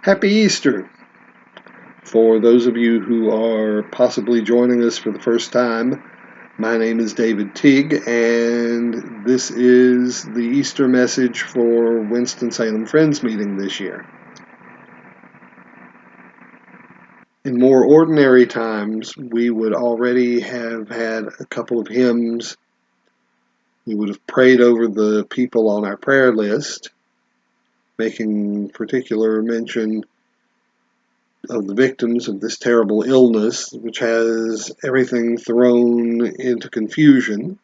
Happy Easter! For those of you who are possibly joining us for the first time, my name is David Teague, and this is the Easter message for Winston-Salem Friends Meeting this year. In more ordinary times, we would already have had a couple of hymns. We would have prayed over the people on our prayer list, making particular mention of the victims of this terrible illness, which has everything thrown into confusion.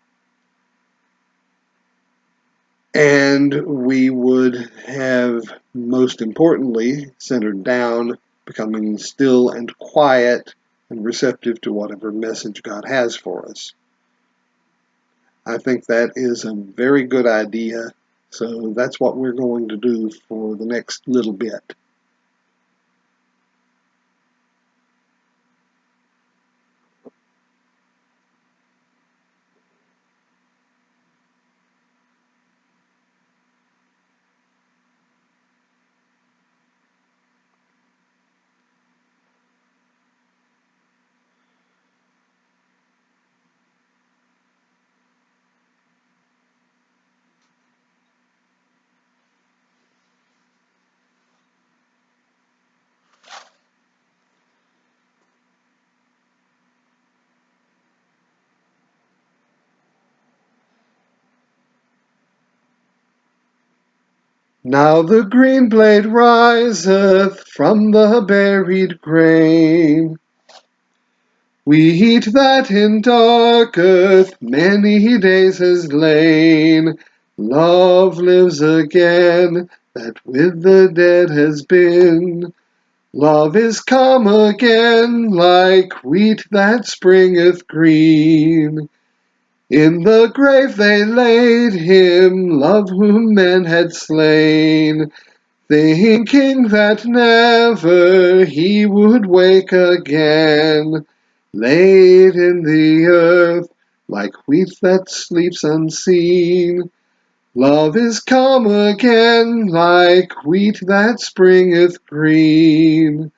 And we would have, most importantly, centered down, becoming still and quiet and receptive to whatever message God has for us. I think that is a very good idea, so that's what we're going to do for the next little bit. Now the green blade riseth from the buried grain, wheat that in dark earth many days has lain. Love lives again, that with the dead has been. Love is come again, like wheat that springeth green. In the grave they laid him, love whom men had slain, thinking that never he would wake again. Laid in the earth, like wheat that sleeps unseen. Love is come again, like wheat that springeth green.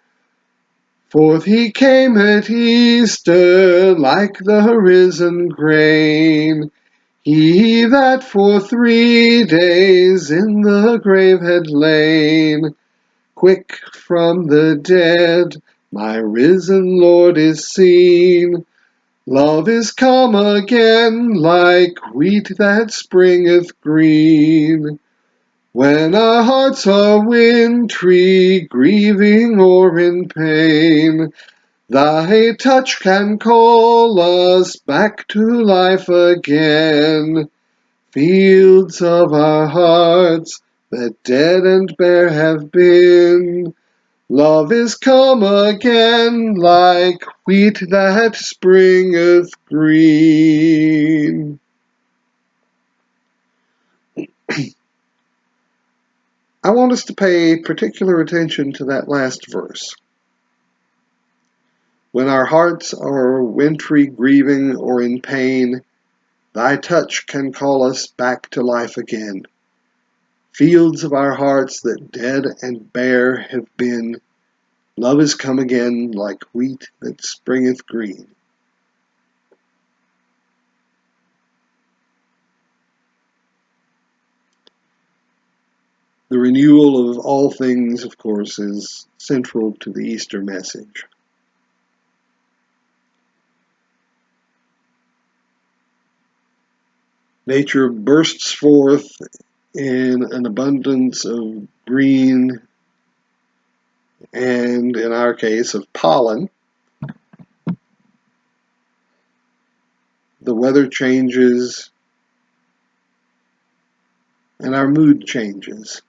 Forth he came at Easter, like the risen grain. He that for 3 days in the grave had lain, quick from the dead, my risen Lord is seen. Love is come again, like wheat that springeth green. When our hearts are wintry, grieving or in pain, thy touch can call us back to life again. Fields of our hearts that dead and bare have been, love is come again, like wheat that springeth green. I want us to pay particular attention to that last verse. When our hearts are wintry, grieving, or in pain, thy touch can call us back to life again. Fields of our hearts that dead and bare have been, love is come again like wheat that springeth green. The renewal of all things, of course, is central to the Easter message. Nature bursts forth in an abundance of green and, in our case, of pollen. The weather changes and our mood changes.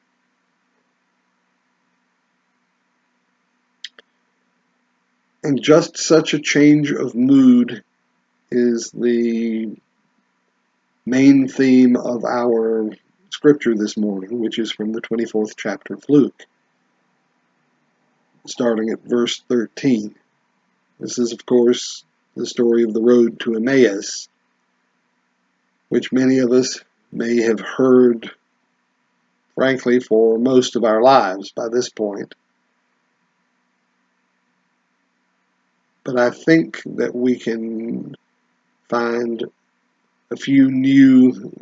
And just such a change of mood is the main theme of our scripture this morning, which is from the 24th chapter of Luke, starting at verse 13. This is, of course, the story of the road to Emmaus, which many of us may have heard, frankly, for most of our lives by this point. but I think that we can find a few new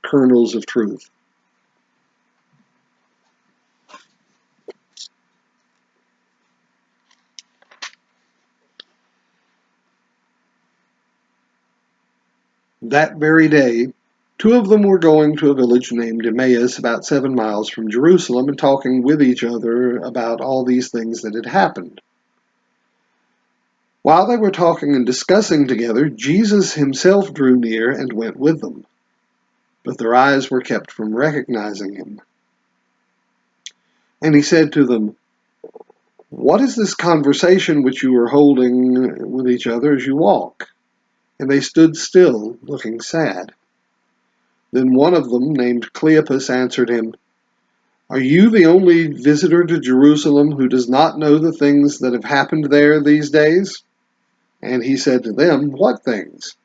kernels of truth. That very day, two of them were going to a village named Emmaus, about 7 miles from Jerusalem, and talking with each other about all these things that had happened. While they were talking and discussing together, Jesus himself drew near and went with them, but their eyes were kept from recognizing him. And he said to them, "What is this conversation which you are holding with each other as you walk?" And they stood still, looking sad. Then one of them, named Cleopas, answered him, "Are you the only visitor to Jerusalem who does not know the things that have happened there these days?" And he said to them, "What things?"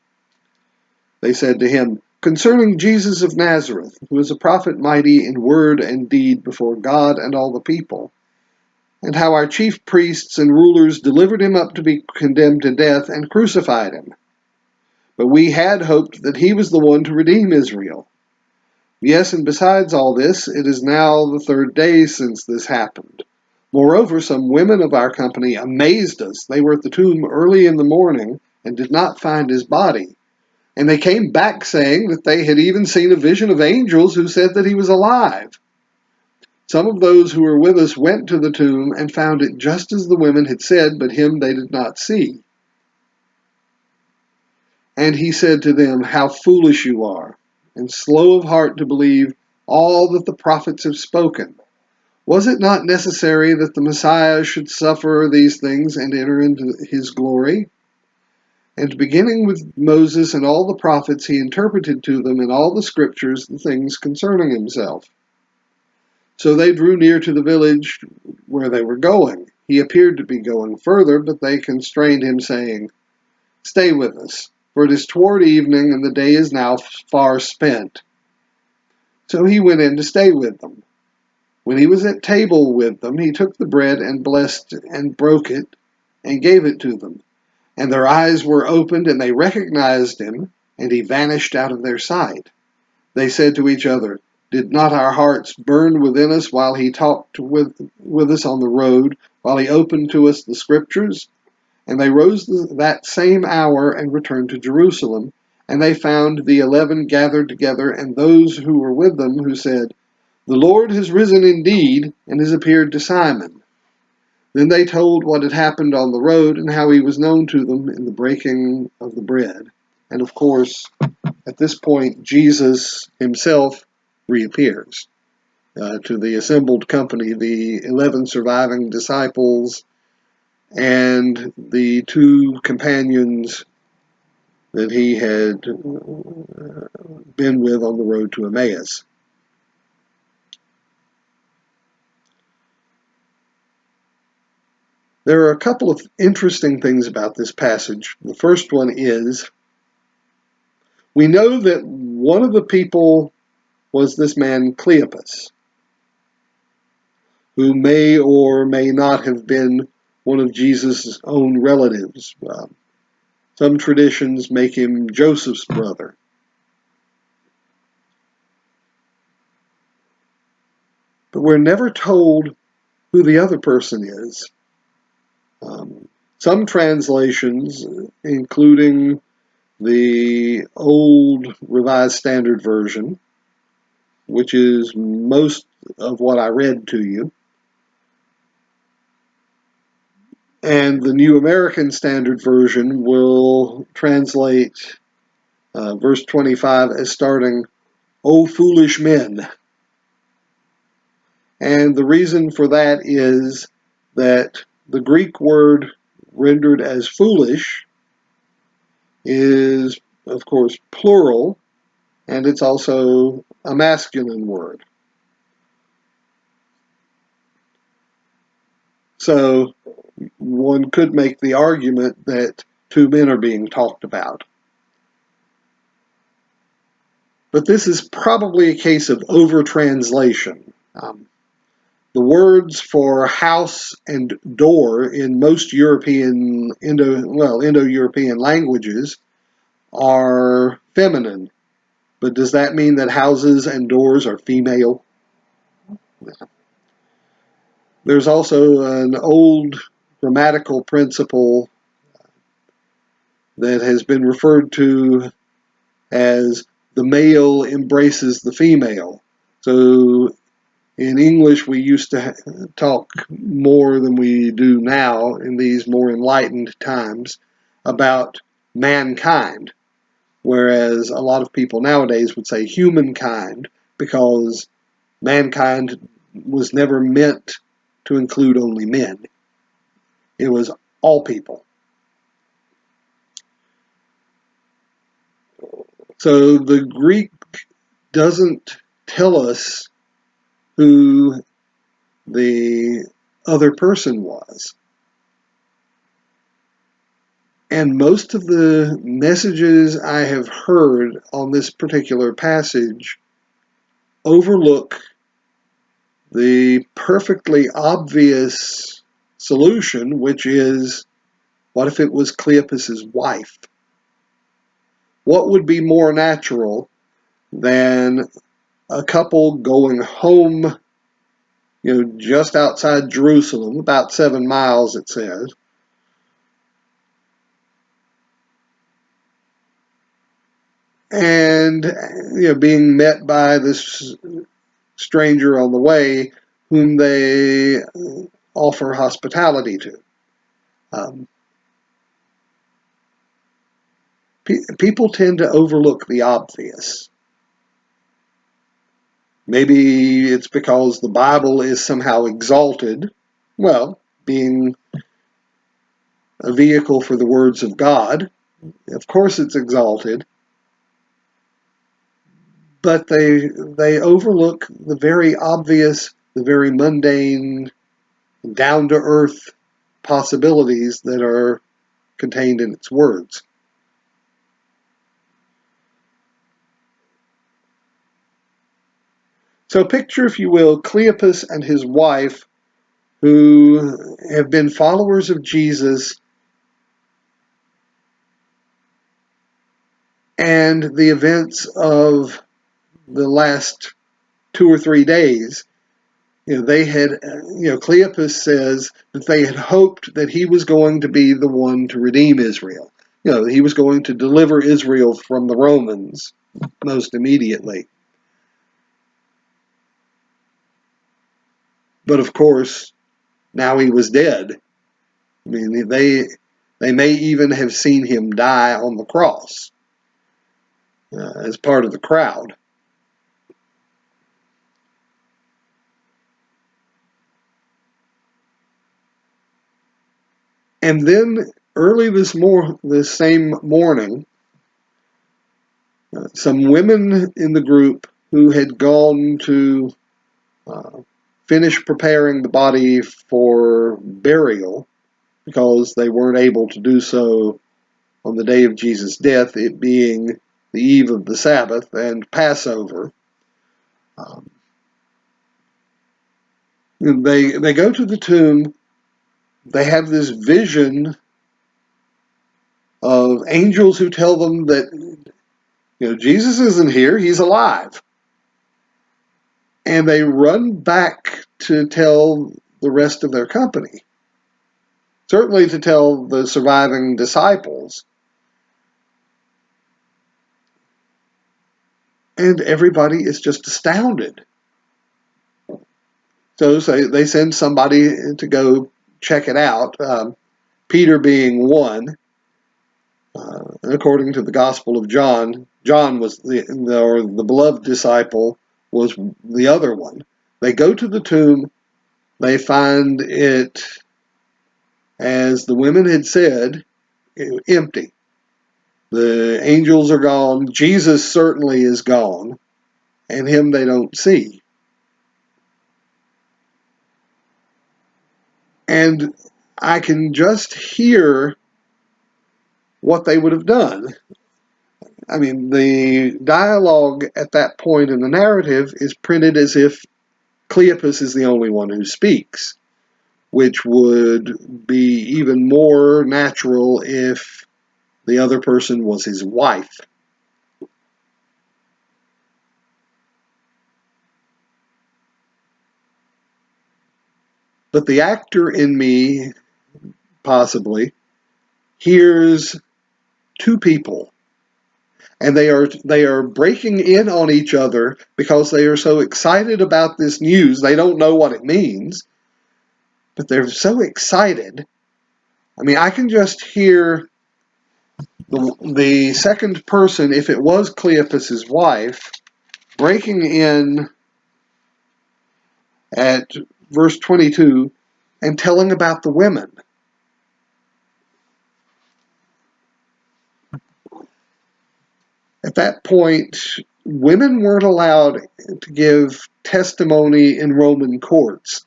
They said to him, "Concerning Jesus of Nazareth, who is a prophet mighty in word and deed before God and all the people, and how our chief priests and rulers delivered him up to be condemned to death and crucified him. But we had hoped that he was the one to redeem Israel. Yes, and besides all this, it is now the 3rd day since this happened. Moreover, some women of our company amazed us. They were at the tomb early in the morning and did not find his body. And they came back saying that they had even seen a vision of angels who said that he was alive. Some of those who were with us went to the tomb and found it just as the women had said, but him they did not see." And he said to them, "How foolish you are, and slow of heart to believe all that the prophets have spoken. Was it not necessary that the Messiah should suffer these things and enter into his glory?" And beginning with Moses and all the prophets, he interpreted to them in all the scriptures the things concerning himself. So they drew near to the village where they were going. He appeared to be going further, but they constrained him, saying, "Stay with us, for it is toward evening, and the day is now far spent." So he went in to stay with them. When he was at table with them, he took the bread and blessed and broke it and gave it to them. And their eyes were opened, and they recognized him, and he vanished out of their sight. They said to each other, "Did not our hearts burn within us while he talked with us on the road, while he opened to us the scriptures?" And they rose that same hour and returned to Jerusalem. And they found the 11 gathered together, and those who were with them, who said, "The Lord has risen indeed, and has appeared to Simon." Then they told what had happened on the road, and how he was known to them in the breaking of the bread. And of course, at this point, Jesus himself reappears to the assembled company, the 11 surviving disciples and the 2 companions that he had been with on the road to Emmaus. There are a couple of interesting things about this passage. The first one is, we know that one of the people was this man Cleopas, who may or may not have been one of Jesus' own relatives. Some traditions make him Joseph's brother. But we're never told who the other person is. Some translations, including the old Revised Standard Version, which is most of what I read to you, and the New American Standard Version will translate verse 25 as starting, "O foolish men." And the reason for that is that the Greek word rendered as foolish is, of course, plural, and it's also a masculine word. So one could make the argument that 2 men are being talked about. But this is probably a case of over-translation. the words for house and door in most European, Indo-European languages are feminine. But does that mean that houses and doors are female? There's also an old grammatical principle that has been referred to as the male embraces the female. So in English, we used to talk more than we do now in these more enlightened times about mankind, whereas a lot of people nowadays would say humankind, because mankind was never meant to include only men. It was all people. So the Greek doesn't tell us who the other person was. And most of the messages I have heard on this particular passage overlook the perfectly obvious solution, which is, what if it was Cleopas's wife? What would be more natural than a couple going home, just outside Jerusalem, about 7 miles, it says, and being met by this stranger on the way whom they offer hospitality to. People tend to overlook the obvious. Maybe it's because the Bible is somehow exalted, well, being a vehicle for the words of God. Of course it's exalted, but they overlook the very obvious, the very mundane, down-to-earth possibilities that are contained in its words. So picture, if you will, Cleopas and his wife, who have been followers of Jesus, and the events of the last 2 or 3 days. They had, Cleopas says that they had hoped that he was going to be the one to redeem Israel. He was going to deliver Israel from the Romans most immediately. But of course, now he was dead. I mean, they may even have seen him die on the cross as part of the crowd. And then early this same morning, some women in the group who had gone to finish preparing the body for burial, because they weren't able to do so on the day of Jesus' death, it being the eve of the Sabbath and Passover. They go to the tomb. They have this vision of angels who tell them that Jesus isn't here, he's alive. And they run back to tell the rest of their company, certainly to tell the surviving disciples. And everybody is just astounded. So they send somebody to go check it out, Peter being one. According to the Gospel of John, John was the beloved disciple, was the other one. They go to the tomb. They find it, as the women had said, empty. The angels are gone. Jesus certainly is gone, and him they don't see. And I can just hear what they would have done. I mean, the dialogue at that point in the narrative is printed as if Cleopas is the only one who speaks, which would be even more natural if the other person was his wife. But the actor in me, possibly, hears two people, and they are breaking in on each other because they are so excited about this news. They don't know what it means, but they're so excited. I mean, I can just hear the second person, if it was Cleopas's wife, breaking in at verse 22 and telling about the women. At that point, women weren't allowed to give testimony in Roman courts.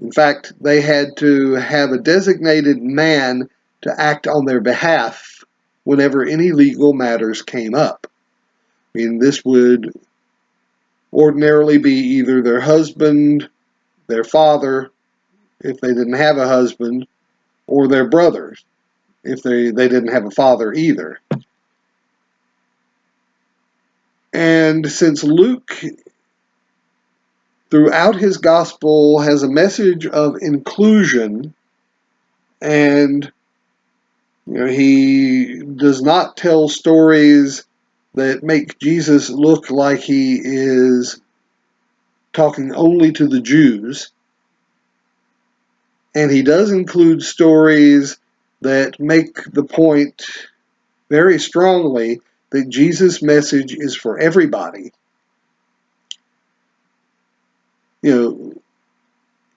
In fact, they had to have a designated man to act on their behalf whenever any legal matters came up. I mean, this would ordinarily be either their husband, their father, if they didn't have a husband, or their brothers, if they didn't have a father either. And since Luke, throughout his gospel, has a message of inclusion, and he does not tell stories that make Jesus look like he is talking only to the Jews, and he does include stories that make the point very strongly that Jesus' message is for everybody.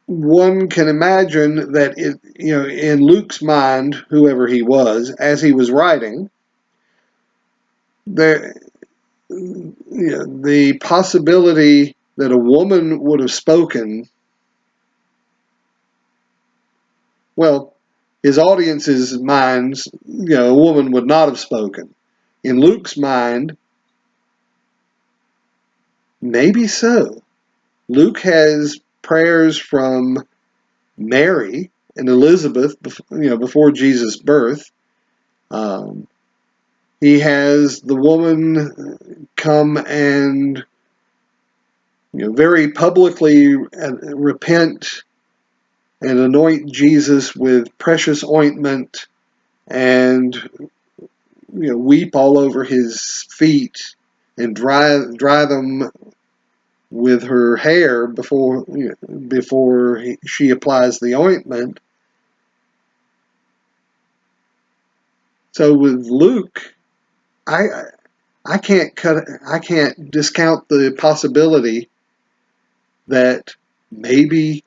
One can imagine that in Luke's mind, whoever he was, as he was writing, the possibility that a woman would have spoken, well, his audience's minds, a woman would not have spoken. In Luke's mind, maybe so. Luke has prayers from Mary and Elizabeth, before Jesus' birth. He has the woman come and very publicly repent and anoint Jesus with precious ointment and weep all over his feet and dry them with her hair before she applies the ointment. So with Luke, I can't discount the possibility that maybe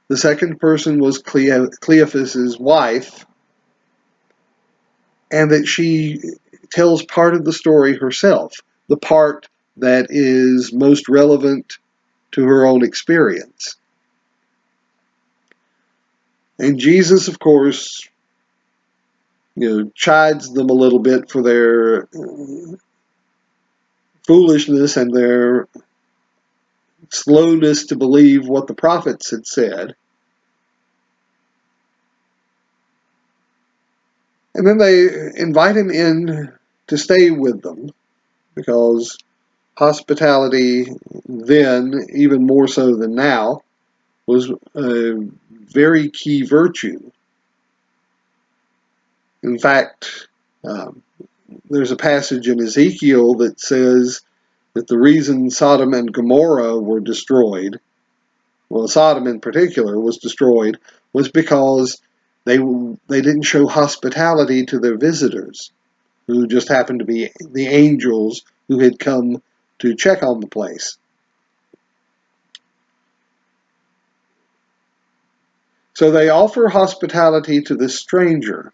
the second person was Cleophas's wife, and that she tells part of the story herself, the part that is most relevant to her own experience. And Jesus, of course, chides them a little bit for their foolishness and their slowness to believe what the prophets had said. And then they invite him in to stay with them, because hospitality then, even more so than now, was a very key virtue. In fact, there's a passage in Ezekiel that says that the reason Sodom and Gomorrah were destroyed, well, Sodom in particular was destroyed, was because they didn't show hospitality to their visitors, who just happened to be the angels who had come to check on the place. So they offer hospitality to this stranger,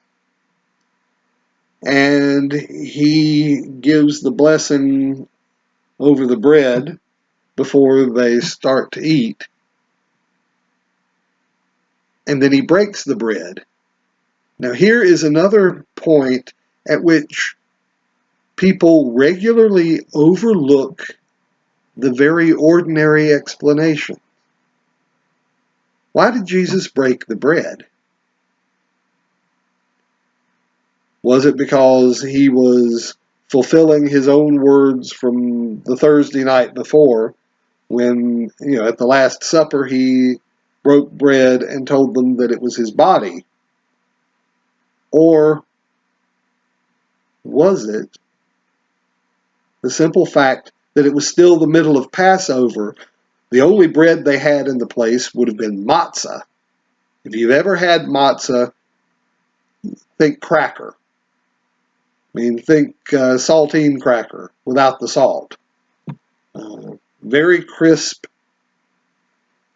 and he gives the blessing over the bread before they start to eat, and then he breaks the bread. Now here is another point at which people regularly overlook the very ordinary explanation. Why did Jesus break the bread? Was it because he was fulfilling his own words from the Thursday night before when, at the Last Supper he broke bread and told them that it was his body? Or was it the simple fact that it was still the middle of Passover? The only bread they had in the place would have been matzah. If you've ever had matzah, think cracker. Think saltine cracker without the salt. Very crisp.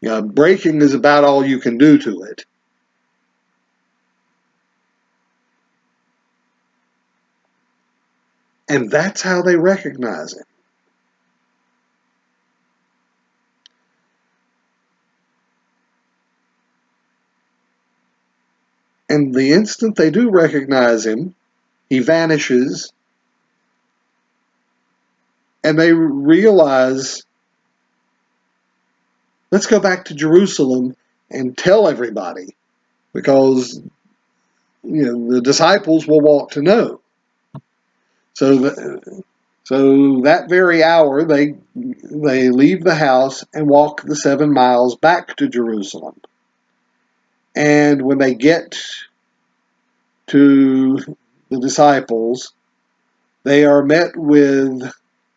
Breaking is about all you can do to it. And that's how they recognize him. And the instant they do recognize him, he vanishes, and they realize, let's go back to Jerusalem and tell everybody, because the disciples will want to know. So that very hour, they leave the house and walk the 7 miles back to Jerusalem. And when they get to the disciples, they are met with,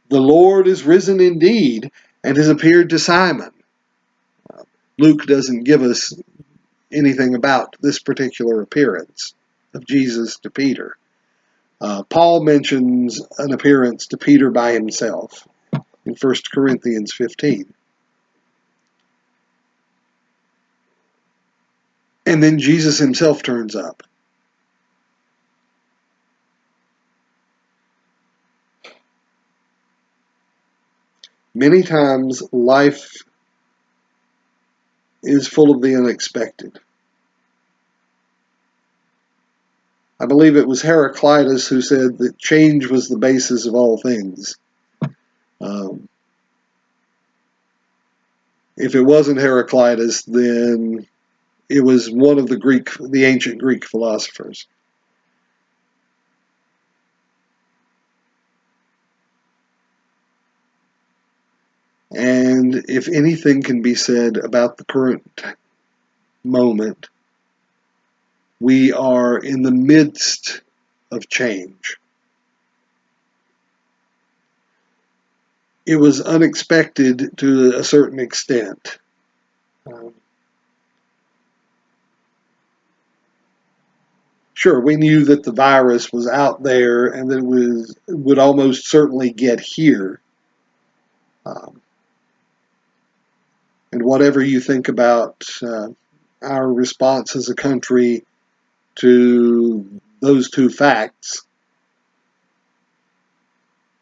"The Lord is risen indeed and has appeared to Simon." Luke doesn't give us anything about this particular appearance of Jesus to Peter. Paul mentions an appearance to Peter by himself in 1 Corinthians 15. And then Jesus himself turns up. Many times life is full of the unexpected. I believe it was Heraclitus who said that change was the basis of all things. If it wasn't Heraclitus, then it was one of the ancient Greek philosophers. And if anything can be said about the current moment, we are in the midst of change. It was unexpected to a certain extent. Sure, we knew that the virus was out there and that it would almost certainly get here. And whatever you think about our response as a country to those two facts,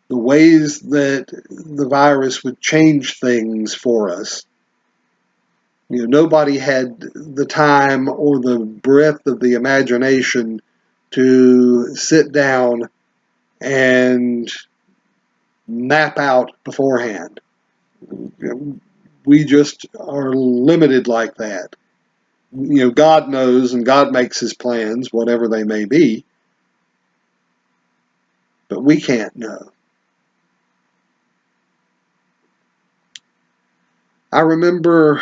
the ways that the virus would change things for us, nobody had the time or the breadth of the imagination to sit down and map out beforehand. We just are limited like that. God knows and God makes his plans, whatever they may be, but we can't know. I remember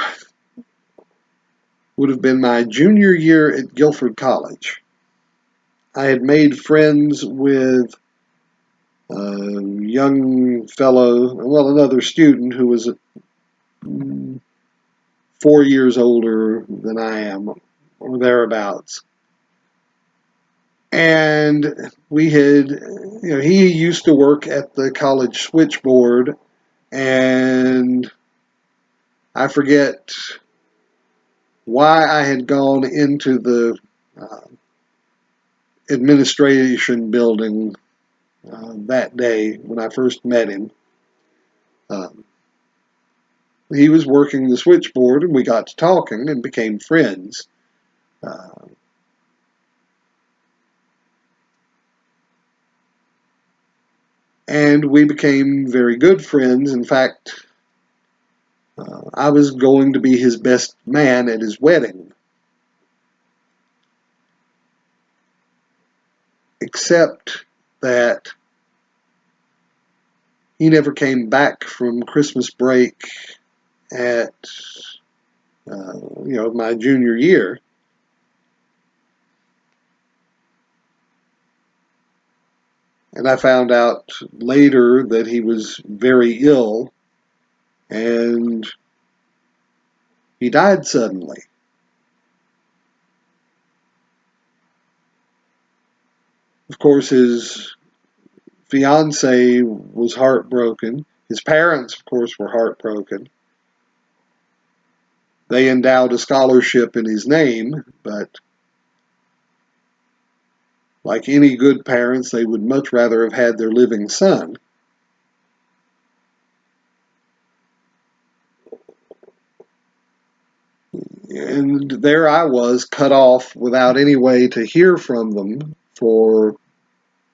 would have been my junior year at Guilford College. I had made friends with a young fellow, another student who was 4 years older than I am, or thereabouts. And we had, he used to work at the college switchboard, and I forget why I had gone into the administration building that day when I first met him. He was working the switchboard, and we got to talking and became friends. And we became very good friends. In fact, I was going to be his best man at his wedding. Except that he never came back from Christmas break at my junior year. And I found out later that he was very ill and he died suddenly. Of course, his fiance was heartbroken. His parents, of course, were heartbroken. They endowed a scholarship in his name, but like any good parents, they would much rather have had their living son. And there I was, cut off without any way to hear from them for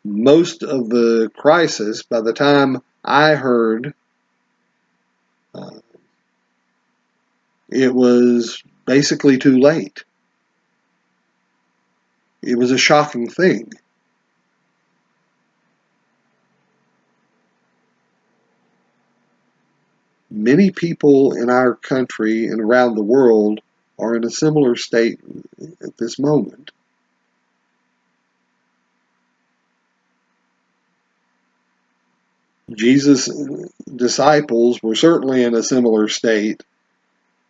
most of the crisis. By the time I heard, it was basically too late. It was a shocking thing. Many people in our country and around the world are in a similar state at this moment. Jesus' disciples were certainly in a similar state.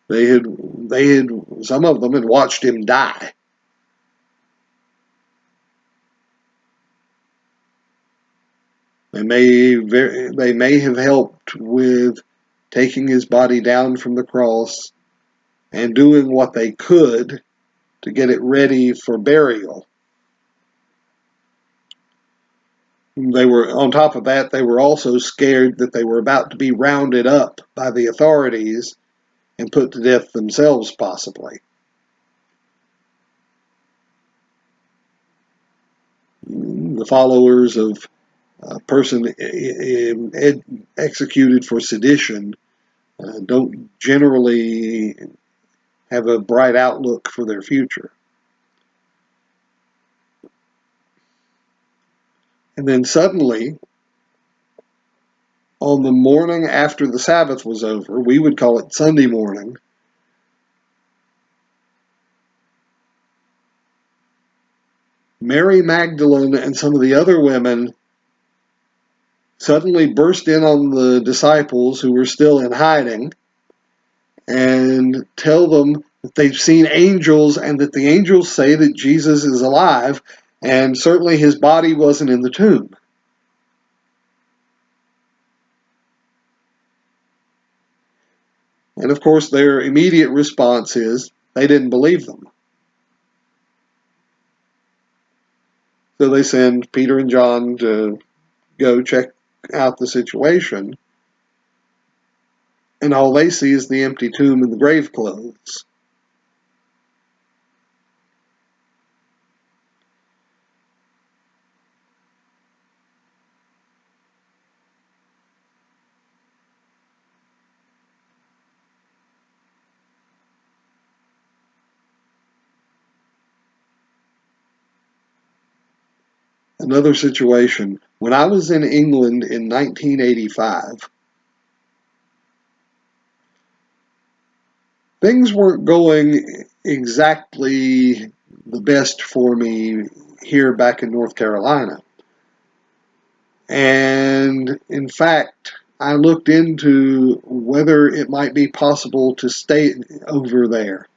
Some of them had watched him die. They may have helped with taking his body down from the cross and doing what they could to get it ready for burial. They were, on top of that, they were also scared that they were about to be rounded up by the authorities and put to death themselves, possibly. The followers of a person executed for sedition don't generally have a bright outlook for their future. And then suddenly, on the morning after the Sabbath was over, we would call it Sunday morning, Mary Magdalene and some of the other women suddenly burst in on the disciples who were still in hiding and tell them that they've seen angels and that the angels say that Jesus is alive and certainly his body wasn't in the tomb. And of course, their immediate response is they didn't believe them. So they send Peter and John to go check out the situation. And all they see is the empty tomb and the grave clothes. Another situation, when I was in England in 1985, things weren't going exactly the best for me here back in North Carolina. And in fact, I looked into whether it might be possible to stay over there.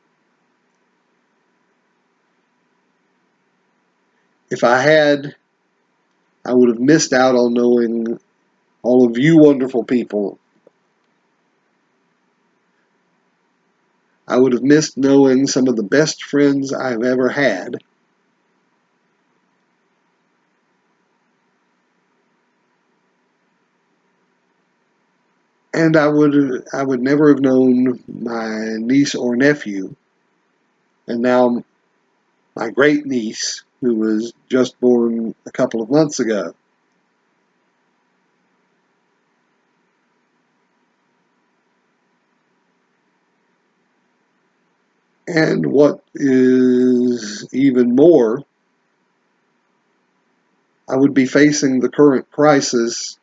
If I had, I would have missed out on knowing all of you wonderful people. I would have missed knowing some of the best friends I've ever had. And I would never have known my niece or nephew. And now my great niece, who was just born a couple of months ago. And what is even more, I would be facing the current crisis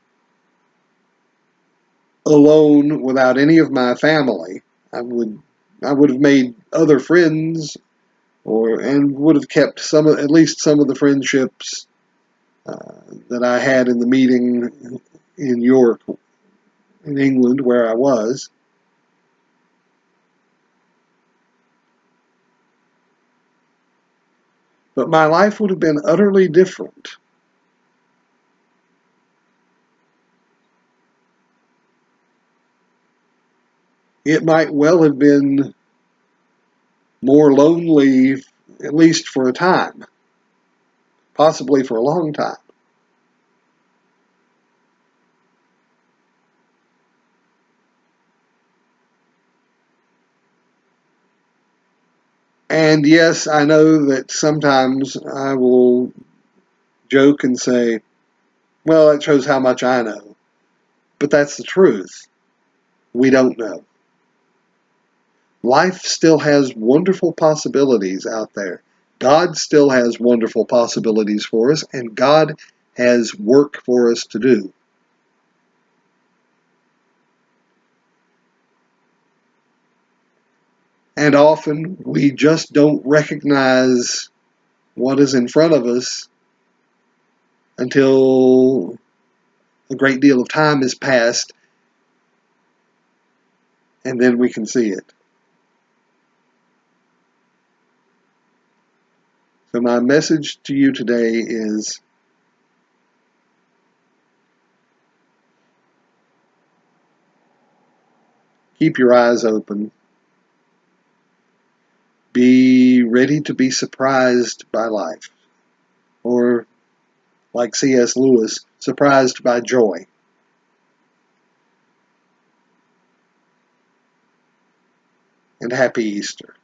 alone without any of my family. I would have made other friends and would have kept at least some of the friendships that I had in the meeting in York, in England, where I was. But my life would have been utterly different. It might well have been more lonely, at least for a time, possibly for a long time. And yes, I know that sometimes I will joke and say, well, that shows how much I know. But that's the truth. We don't know. Life still has wonderful possibilities out there. God still has wonderful possibilities for us, and God has work for us to do. And often we just don't recognize what is in front of us until a great deal of time has passed, and then we can see it. So my message to you today is keep your eyes open. Be ready to be surprised by life. Or, like C.S. Lewis, surprised by joy. And happy Easter.